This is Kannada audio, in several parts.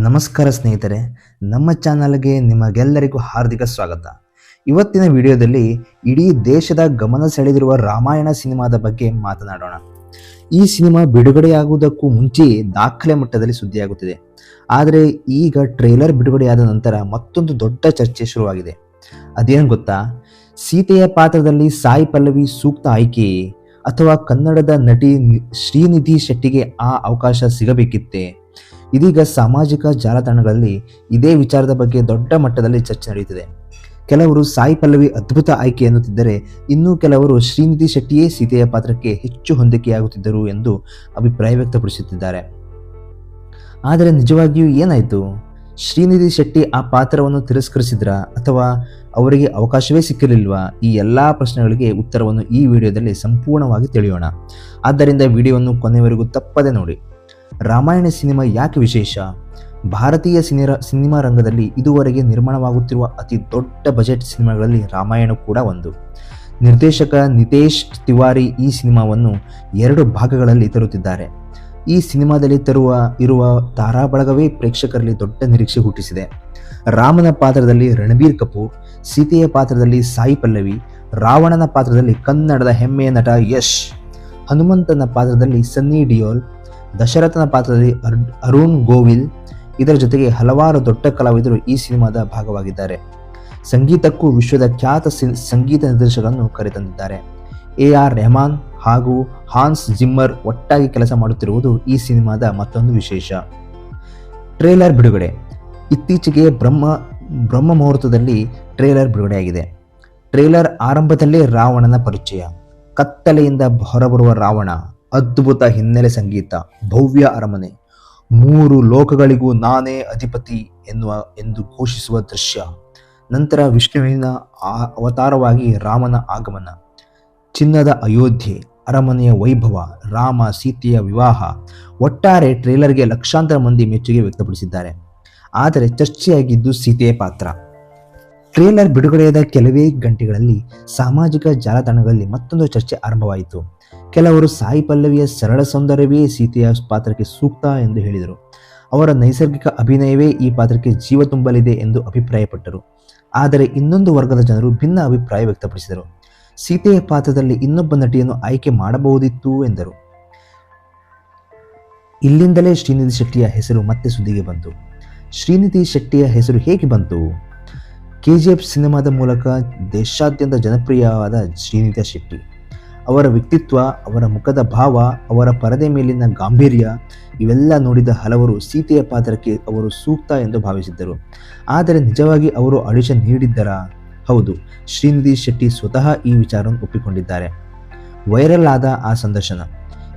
ನಮಸ್ಕಾರ ಸ್ನೇಹಿತರೆ, ನಮ್ಮ ಚಾನಲ್ಗೆ ನಿಮಗೆಲ್ಲರಿಗೂ ಹಾರ್ದಿಕ ಸ್ವಾಗತ. ಇವತ್ತಿನ ವಿಡಿಯೋದಲ್ಲಿ ಇಡೀ ದೇಶದ ಗಮನ ಸೆಳೆದಿರುವ ರಾಮಾಯಣ ಸಿನಿಮಾದ ಬಗ್ಗೆ ಮಾತನಾಡೋಣ. ಈ ಸಿನಿಮಾ ಬಿಡುಗಡೆಯಾಗುವುದಕ್ಕೂ ಮುಂಚೆ ದಾಖಲೆ ಮಟ್ಟದಲ್ಲಿ ಸುದ್ದಿಯಾಗುತ್ತಿದೆ. ಆದರೆ ಈಗ ಟ್ರೇಲರ್ ಬಿಡುಗಡೆಯಾದ ನಂತರ ಮತ್ತೊಂದು ದೊಡ್ಡ ಚರ್ಚೆ ಶುರುವಾಗಿದೆ. ಅದೇನು ಗೊತ್ತಾ? ಸೀತೆಯ ಪಾತ್ರದಲ್ಲಿ ಸಾಯಿ ಪಲ್ಲವಿ ಸೂಕ್ತ ಆಯ್ಕೆಯೇ, ಅಥವಾ ಕನ್ನಡದ ನಟಿ ಶ್ರೀನಿಧಿ ಶೆಟ್ಟಿಗೆ ಆ ಅವಕಾಶ ಸಿಗಬೇಕಿತ್ತೇ? ಇದೀಗ ಸಾಮಾಜಿಕ ಜಾಲತಾಣಗಳಲ್ಲಿ ಇದೇ ವಿಚಾರದ ಬಗ್ಗೆ ದೊಡ್ಡ ಮಟ್ಟದಲ್ಲಿ ಚರ್ಚೆ ನಡೆಯುತ್ತಿದೆ. ಕೆಲವರು ಸಾಯಿ ಪಲ್ಲವಿ ಅದ್ಭುತ ಆಯ್ಕೆ ಎನ್ನುತ್ತಿದ್ದರೆ, ಇನ್ನೂ ಕೆಲವರು ಶ್ರೀನಿಧಿ ಶೆಟ್ಟಿಯೇ ಸೀತೆಯ ಪಾತ್ರಕ್ಕೆ ಹೆಚ್ಚು ಹೊಂದಿಕೆಯಾಗುತ್ತಿದ್ದರು ಎಂದು ಅಭಿಪ್ರಾಯ ವ್ಯಕ್ತಪಡಿಸುತ್ತಿದ್ದಾರೆ. ಆದರೆ ನಿಜವಾಗಿಯೂ ಏನಾಯಿತು? ಶ್ರೀನಿಧಿ ಶೆಟ್ಟಿ ಆ ಪಾತ್ರವನ್ನು ತಿರಸ್ಕರಿಸಿದ್ರಾ, ಅಥವಾ ಅವರಿಗೆ ಅವಕಾಶವೇ ಸಿಕ್ಕಿರಲಿಲ್ವಾ? ಈ ಎಲ್ಲ ಪ್ರಶ್ನೆಗಳಿಗೆ ಉತ್ತರವನ್ನು ಈ ವಿಡಿಯೋದಲ್ಲಿ ಸಂಪೂರ್ಣವಾಗಿ ತಿಳಿಯೋಣ. ಆದ್ದರಿಂದ ವಿಡಿಯೋವನ್ನು ಕೊನೆಯವರೆಗೂ ತಪ್ಪದೆ ನೋಡಿ. ರಾಮಾಯಣ ಸಿನಿಮಾ ಯಾಕೆ ವಿಶೇಷ? ಭಾರತೀಯ ಸಿನಿಮಾ ರಂಗದಲ್ಲಿ ಇದುವರೆಗೆ ನಿರ್ಮಾಣವಾಗುತ್ತಿರುವ ಅತಿ ದೊಡ್ಡ ಬಜೆಟ್ ಸಿನಿಮಾಗಳಲ್ಲಿ ರಾಮಾಯಣ ಕೂಡ ಒಂದು. ನಿರ್ದೇಶಕ ನಿತೇಶ್ ತಿವಾರಿ ಈ ಸಿನಿಮಾವನ್ನು 2 ಭಾಗಗಳಲ್ಲಿ ತರುತ್ತಿದ್ದಾರೆ. ಈ ಸಿನಿಮಾದಲ್ಲಿ ಇರುವ ತಾರಾ ಬಳಗವೇ ಪ್ರೇಕ್ಷಕರಲ್ಲಿ ದೊಡ್ಡ ನಿರೀಕ್ಷೆ ಹುಟ್ಟಿಸಿದೆ. ರಾಮನ ಪಾತ್ರದಲ್ಲಿ ರಣಬೀರ್ ಕಪೂರ್, ಸೀತೆಯ ಪಾತ್ರದಲ್ಲಿ ಸಾಯಿ ಪಲ್ಲವಿ, ರಾವಣನ ಪಾತ್ರದಲ್ಲಿ ಕನ್ನಡದ ಹೆಮ್ಮೆಯ ನಟ ಯಶ್, ಹನುಮಂತನ ಪಾತ್ರದಲ್ಲಿ ಸನ್ನಿ ದಿಯೋಲ್, ದಶರಥನ ಪಾತ್ರದಲ್ಲಿ ಅರುಣ್ ಗೋವಿಲ್, ಇದರ ಜೊತೆಗೆ ಹಲವಾರು ದೊಡ್ಡ ಕಲಾವಿದರು ಈ ಸಿನಿಮಾದ ಭಾಗವಾಗಿದ್ದಾರೆ. ಸಂಗೀತಕ್ಕೂ ವಿಶ್ವದ ಖ್ಯಾತ ಸಂಗೀತ ನಿರ್ದೇಶಕರನ್ನು ಕರೆತಂದಿದ್ದಾರೆ. AR ರೆಹಮಾನ್ ಹಾಗೂ ಹಾನ್ಸ್ ಜಿಮ್ಮರ್ ಒಟ್ಟಾಗಿ ಕೆಲಸ ಮಾಡುತ್ತಿರುವುದು ಈ ಸಿನಿಮಾದ ಮತ್ತೊಂದು ವಿಶೇಷ. ಟ್ರೇಲರ್ ಬಿಡುಗಡೆ. ಇತ್ತೀಚೆಗೆ ಬ್ರಹ್ಮ ಮುಹೂರ್ತದಲ್ಲಿ ಟ್ರೇಲರ್ ಬಿಡುಗಡೆಯಾಗಿದೆ. ಟ್ರೇಲರ್ ಆರಂಭದಲ್ಲೇ ರಾವಣನ ಪರಿಚಯ, ಕತ್ತಲೆಯಿಂದ ಹೊರಬರುವ ರಾವಣ, ಅದ್ಭುತ ಹಿನ್ನೆಲೆ ಸಂಗೀತ, ಭವ್ಯ ಅರಮನೆ, 3 ಲೋಕಗಳಿಗೂ ನಾನೇ ಅಧಿಪತಿ ಎಂದು ಘೋಷಿಸುವ ದೃಶ್ಯ, ನಂತರ ವಿಷ್ಣುವಿನ ಅವತಾರವಾಗಿ ರಾಮನ ಆಗಮನ, ಚಿನ್ನದ ಅಯೋಧ್ಯೆ, ಅರಮನೆಯ ವೈಭವ, ರಾಮ ಸೀತೆಯ ವಿವಾಹ. ಒಟ್ಟಾರೆ ಟ್ರೇಲರ್ಗೆ ಲಕ್ಷಾಂತರ ಮಂದಿ ಮೆಚ್ಚುಗೆ ವ್ಯಕ್ತಪಡಿಸಿದ್ದಾರೆ. ಆದರೆ ಚರ್ಚೆಯಾಗಿದ್ದು ಸೀತೆಯ ಪಾತ್ರ. ಟ್ರೇಲರ್ ಬಿಡುಗಡೆಯಾದ ಕೆಲವೇ ಗಂಟೆಗಳಲ್ಲಿ ಸಾಮಾಜಿಕ ಜಾಲತಾಣಗಳಲ್ಲಿ ಮತ್ತೊಂದು ಚರ್ಚೆ ಆರಂಭವಾಯಿತು. ಕೆಲವರು ಸಾಯಿ ಪಲ್ಲವಿಯ ಸರಳ ಸೌಂದರ್ಯವೇ ಸೀತೆಯ ಪಾತ್ರಕ್ಕೆ ಸೂಕ್ತ ಎಂದು ಹೇಳಿದರು. ಅವರ ನೈಸರ್ಗಿಕ ಅಭಿನಯವೇ ಈ ಪಾತ್ರಕ್ಕೆ ಜೀವ ತುಂಬಲಿದೆ ಎಂದು ಅಭಿಪ್ರಾಯಪಟ್ಟರು. ಆದರೆ ಇನ್ನೊಂದು ವರ್ಗದ ಜನರು ಭಿನ್ನ ಅಭಿಪ್ರಾಯ ವ್ಯಕ್ತಪಡಿಸಿದರು. ಸೀತೆಯ ಪಾತ್ರದಲ್ಲಿ ಇನ್ನೊಬ್ಬ ನಟಿಯನ್ನು ಆಯ್ಕೆ ಮಾಡಬಹುದಿತ್ತು ಎಂದರು. ಇಲ್ಲಿಂದಲೇ ಶ್ರೀನಿಧಿ ಶೆಟ್ಟಿಯ ಹೆಸರು ಮತ್ತೆ ಸುದ್ದಿಗೆ ಬಂತು. ಶ್ರೀನಿಧಿ ಶೆಟ್ಟಿಯ ಹೆಸರು ಹೇಗೆ ಬಂತು? KGF ಸಿನಿಮಾದ ಮೂಲಕ ದೇಶಾದ್ಯಂತ ಜನಪ್ರಿಯವಾದ ಶ್ರೀನಿಧಿ ಶೆಟ್ಟಿ ಅವರ ವ್ಯಕ್ತಿತ್ವ, ಅವರ ಮುಖದ ಭಾವ, ಅವರ ಪರದೆ ಮೇಲಿನ ಗಾಂಭೀರ್ಯ, ಇವೆಲ್ಲ ನೋಡಿದ ಹಲವರು ಸೀತೆಯ ಪಾತ್ರಕ್ಕೆ ಅವರು ಸೂಕ್ತ ಎಂದು ಭಾವಿಸಿದ್ದರು. ಆದರೆ ನಿಜವಾಗಿ ಅವರು ಆಡಿಷನ್ ನೀಡಿದ್ದರಾ? ಹೌದು, ಶ್ರೀನಿಧಿ ಶೆಟ್ಟಿ ಸ್ವತಃ ಈ ವಿಚಾರವನ್ನು ಒಪ್ಪಿಕೊಂಡಿದ್ದಾರೆ. ವೈರಲ್ ಆದ ಆ ಸಂದರ್ಶನ.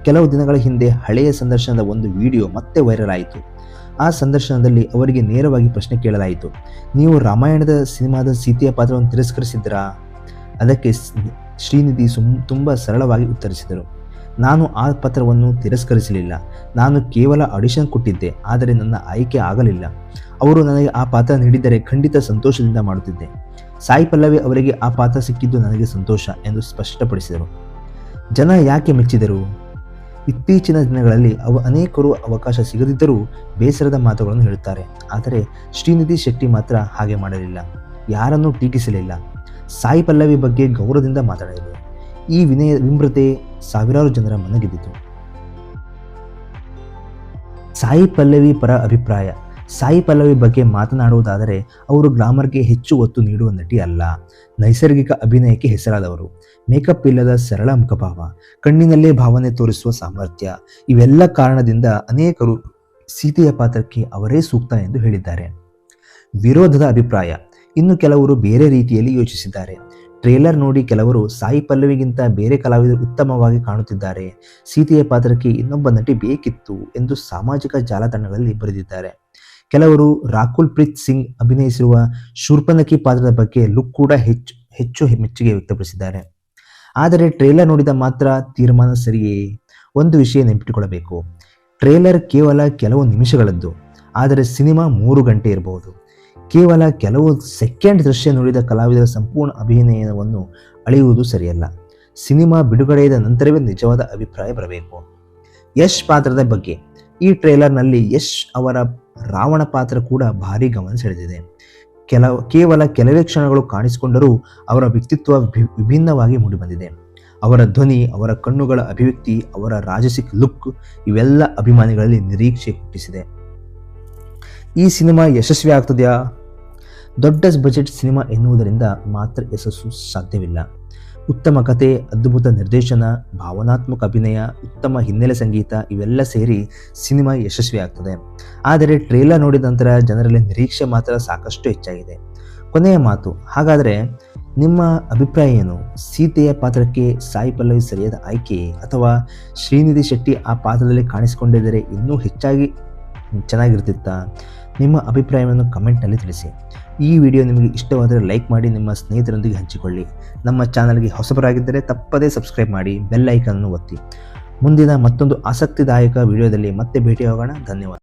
ಕೆಲವು ದಿನಗಳ ಹಿಂದೆ ಹಳೆಯ ಸಂದರ್ಶನದ ಒಂದು ವಿಡಿಯೋ ಮತ್ತೆ ವೈರಲ್ ಆಯಿತು. ಆ ಸಂದರ್ಶನದಲ್ಲಿ ಅವರಿಗೆ ನೇರವಾಗಿ ಪ್ರಶ್ನೆ ಕೇಳಲಾಯಿತು, ನೀವು ರಾಮಾಯಣದ ಸಿನಿಮಾದ ಸೀತೆಯ ಪಾತ್ರವನ್ನು ತಿರಸ್ಕರಿಸಿದ್ರಾ? ಅದಕ್ಕೆ ಶ್ರೀನಿಧಿ ತುಂಬ ಸರಳವಾಗಿ ಉತ್ತರಿಸಿದರು, ನಾನು ಆ ಪಾತ್ರವನ್ನು ತಿರಸ್ಕರಿಸಲಿಲ್ಲ. ನಾನು ಕೇವಲ ಆಡಿಷನ್ ಕೊಟ್ಟಿದ್ದೆ, ಆದರೆ ನನ್ನ ಆಯ್ಕೆ ಆಗಲಿಲ್ಲ. ಅವರು ನನಗೆ ಆ ಪಾತ್ರ ನೀಡಿದ್ದರೆ ಖಂಡಿತ ಸಂತೋಷದಿಂದ ಮಾಡುತ್ತಿದ್ದೆ. ಸಾಯಿ ಪಲ್ಲವಿ ಅವರಿಗೆ ಆ ಪಾತ್ರ ಸಿಕ್ಕಿದ್ದು ನನಗೆ ಸಂತೋಷ ಎಂದು ಸ್ಪಷ್ಟಪಡಿಸಿದರು. ಜನ ಯಾಕೆ ಮೆಚ್ಚಿದರು? ಇತ್ತೀಚಿನ ದಿನಗಳಲ್ಲಿ ಅನೇಕರು ಅವಕಾಶ ಸಿಗದಿದ್ದರೂ ಬೇಸರದ ಮಾತುಗಳನ್ನು ಹೇಳುತ್ತಾರೆ. ಆದರೆ ಶ್ರೀನಿಧಿ ಶೆಟ್ಟಿ ಮಾತ್ರ ಹಾಗೆ ಮಾಡಲಿಲ್ಲ. ಯಾರನ್ನೂ ಟೀಕಿಸಲಿಲ್ಲ. ಸಾಯಿ ಪಲ್ಲವಿ ಬಗ್ಗೆ ಗೌರವದಿಂದ ಮಾತನಾಡಿದರು. ಈ ವಿನಮ್ರತೆ ಸಾವಿರಾರು ಜನರ ಮನಗೆದ್ದಿತು. ಸಾಯಿ ಪಲ್ಲವಿ ಪರ ಅಭಿಪ್ರಾಯ. ಸಾಯಿ ಪಲ್ಲವಿ ಬಗ್ಗೆ ಮಾತನಾಡುವುದಾದರೆ, ಅವರು ಗ್ಲಾಮರ್ಗೆ ಹೆಚ್ಚು ಒತ್ತು ನೀಡುವ ನಟಿ ಅಲ್ಲ. ನೈಸರ್ಗಿಕ ಅಭಿನಯಕ್ಕೆ ಹೆಸರಾದವರು. ಮೇಕಪ್ ಇಲ್ಲದ ಸರಳ ಮುಖಭಾವ, ಕಣ್ಣಿನಲ್ಲೇ ಭಾವನೆ ತೋರಿಸುವ ಸಾಮರ್ಥ್ಯ, ಇವೆಲ್ಲ ಕಾರಣದಿಂದ ಅನೇಕರು ಸೀತೆಯ ಪಾತ್ರಕ್ಕೆ ಅವರೇ ಸೂಕ್ತ ಎಂದು ಹೇಳಿದ್ದಾರೆ. ವಿರೋಧದ ಅಭಿಪ್ರಾಯ. ಇನ್ನು ಕೆಲವರು ಬೇರೆ ರೀತಿಯಲ್ಲಿ ಯೋಚಿಸಿದ್ದಾರೆ. ಟ್ರೇಲರ್ ನೋಡಿ ಕೆಲವರು ಸಾಯಿ ಪಲ್ಲವಿಗಿಂತ ಬೇರೆ ಕಲಾವಿದರು ಉತ್ತಮವಾಗಿ ಕಾಣುತ್ತಿದ್ದಾರೆ, ಸೀತೆಯ ಪಾತ್ರಕ್ಕೆ ಇನ್ನೊಬ್ಬ ನಟಿ ಬೇಕಿತ್ತು ಎಂದು ಸಾಮಾಜಿಕ ಜಾಲತಾಣಗಳಲ್ಲಿ ಬರೆದಿದ್ದಾರೆ. ಕೆಲವರು ರಾಕುಲ್ ಪ್ರೀತ್ ಸಿಂಗ್ ಅಭಿನಯಿಸಿರುವ ಶೂರ್ಪನಖಿ ಪಾತ್ರದ ಬಗ್ಗೆ ಲುಕ್ ಕೂಡ ಹೆಚ್ಚು ಮೆಚ್ಚುಗೆ ವ್ಯಕ್ತಪಡಿಸಿದ್ದಾರೆ. ಆದರೆ ಟ್ರೇಲರ್ ನೋಡಿದ ಮಾತ್ರ ತೀರ್ಮಾನ ಸರಿಯೇ? ಒಂದು ವಿಷಯ ನೆನಪಿಟ್ಟುಕೊಳ್ಳಬೇಕು, ಟ್ರೇಲರ್ ಕೇವಲ ಕೆಲವು ನಿಮಿಷಗಳದ್ದು, ಆದರೆ ಸಿನಿಮಾ 3 ಗಂಟೆ ಇರಬಹುದು. ಕೇವಲ ಕೆಲವು ಸೆಕೆಂಡ್ ದೃಶ್ಯ ನೋಡಿದ ಕಲಾವಿದರ ಸಂಪೂರ್ಣ ಅಭಿನಯವನ್ನು ಅಳೆಯುವುದು ಸರಿಯಲ್ಲ. ಸಿನಿಮಾ ಬಿಡುಗಡೆಯಾದ ನಂತರವೇ ನಿಜವಾದ ಅಭಿಪ್ರಾಯ ಬರಬೇಕು. ಯಶ್ ಪಾತ್ರದ ಬಗ್ಗೆ. ಈ ಟ್ರೇಲರ್ನಲ್ಲಿ ಯಶ್ ಅವರ ರಾವಣ ಪಾತ್ರ ಕೂಡ ಭಾರಿ ಗಮನ ಸೆಳೆದಿದೆ. ಕೇವಲ ಕೆಲವೇ ಕ್ಷಣಗಳು ಕಾಣಿಸಿಕೊಂಡರೂ ಅವರ ವ್ಯಕ್ತಿತ್ವ ವಿಭಿನ್ನವಾಗಿ ಮೂಡಿಬಂದಿದೆ. ಅವರ ಧ್ವನಿ, ಅವರ ಕಣ್ಣುಗಳ ಅಭಿವ್ಯಕ್ತಿ, ಅವರ ರಾಜಸಿಕ್ ಲುಕ್ ಇವೆಲ್ಲ ಅಭಿಮಾನಿಗಳಲ್ಲಿ ನಿರೀಕ್ಷೆ ಹುಟ್ಟಿಸಿದೆ. ಈ ಸಿನಿಮಾ ಯಶಸ್ವಿ ಆಗ್ತದೆಯಾ? ದೊಡ್ಡ ಬಜೆಟ್ ಸಿನಿಮಾ ಎನ್ನುವುದರಿಂದ ಮಾತ್ರ ಯಶಸ್ಸು ಸಾಧ್ಯವಿಲ್ಲ. ಉತ್ತಮ ಕತೆ, ಅದ್ಭುತ ನಿರ್ದೇಶನ, ಭಾವನಾತ್ಮಕ ಅಭಿನಯ, ಉತ್ತಮ ಹಿನ್ನೆಲೆ ಸಂಗೀತ ಇವೆಲ್ಲ ಸೇರಿ ಸಿನಿಮಾ ಯಶಸ್ವಿ ಆಗ್ತದೆ. ಆದರೆ ಟ್ರೇಲರ್ ನೋಡಿದ ನಂತರ ಜನರಲ್ಲಿ ನಿರೀಕ್ಷೆ ಮಾತ್ರ ಸಾಕಷ್ಟು ಹೆಚ್ಚಾಗಿದೆ. ಕೊನೆಯ ಮಾತು, ಹಾಗಾದರೆ ನಿಮ್ಮ ಅಭಿಪ್ರಾಯ ಏನು? ಸೀತೆಯ ಪಾತ್ರಕ್ಕೆ ಸಾಯಿ ಪಲ್ಲವಿ ಸರಿಯಾದ ಆಯ್ಕೆ, ಅಥವಾ ಶ್ರೀನಿಧಿ ಶೆಟ್ಟಿ ಆ ಪಾತ್ರದಲ್ಲಿ ಕಾಣಿಸಿಕೊಂಡಿದ್ದರೆ ಇನ್ನೂ ಹೆಚ್ಚಾಗಿ ಚೆನ್ನಾಗಿರ್ತಿತ್ತಾ? ನಿಮ್ಮ ಅಭಿಪ್ರಾಯವನ್ನು ಕಮೆಂಟ್ನಲ್ಲಿ ತಿಳಿಸಿ. ಈ ವಿಡಿಯೋ ನಿಮಗೆ ಇಷ್ಟವಾದರೆ ಲೈಕ್ ಮಾಡಿ, ನಿಮ್ಮ ಸ್ನೇಹಿತರೊಂದಿಗೆ ಹಂಚಿಕೊಳ್ಳಿ. ನಮ್ಮ ಚಾನಲ್ಗೆ ಹೊಸಬರಾಗಿದ್ದರೆ ತಪ್ಪದೇ ಸಬ್ಸ್ಕ್ರೈಬ್ ಮಾಡಿ, ಬೆಲ್ ಐಕಾನ್ ಅನ್ನು ಒತ್ತಿ. ಮುಂದಿನ ಮತ್ತೊಂದು ಆಸಕ್ತಿದಾಯಕ ವಿಡಿಯೋದಲ್ಲಿ ಮತ್ತೆ ಭೇಟಿಯಾಗೋಣ. ಧನ್ಯವಾದ.